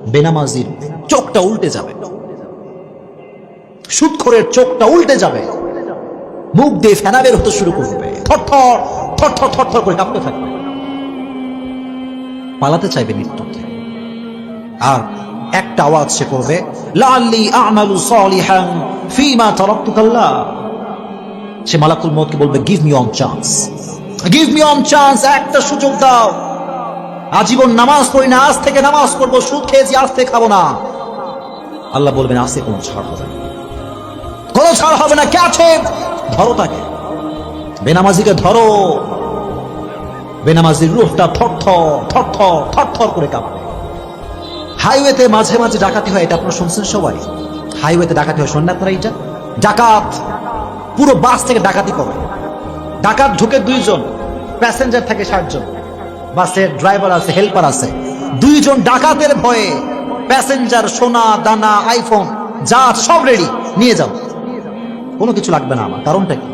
বেনামাজির চোখটা উল্টে যাবে, সুদখোরের চোখটা উল্টে যাবে, মুখ দিয়ে ফেনা বের হতে শুরু করবে, থরথর থরথর থরথর করে কাঁপতে থাকবে, পালাতে চাইবে মৃত্যু থেকে। আর একটা আওয়াজ সে করবে, লাআল্লি আ'মালু সালিহান ফীমা তারাকতু কাল্লা। সে মালাকুল মউতকে বলবে, give me on chance, give me on chance, একটা সুযোগ দাও। আজীবন নামাজ পড়ি না, আজ থেকে নামাজ পড়বো, সুদ খেয়েছি আজ থেকে খাবো না। আল্লাহ বলবেন, আজকে কোনো ছাড় হবে না, কোনো ছাড় হবে না। কে আছে? ধরো তাকে, বেনামাজিকে ধরো। বেনামাজির রূহটা থরথর থরথর থরথর করে কাঁপবে। হাইওয়েতে মাঝে মাঝে ডাকাতি হয়, এটা আপনারা শুনছেন সবাই। হাইওয়েতে ডাকাতি হয়, শোনেন আপনারা? এটা ডাকাত পুরো বাস থেকে ডাকাতি করে। ডাকাত ঢুকে 2 জন, প্যাসেঞ্জার থাকে 60 জন। বাসের ড্রাইভার আছে, হেল্পার আছে। 2 জন ডাকাতের ভয়ে প্যাসেঞ্জার সোনা দানা আইফোন যা সব রেডি, নিয়ে যাও, কোনো কিছু লাগবে না আমার। কারণটা কি?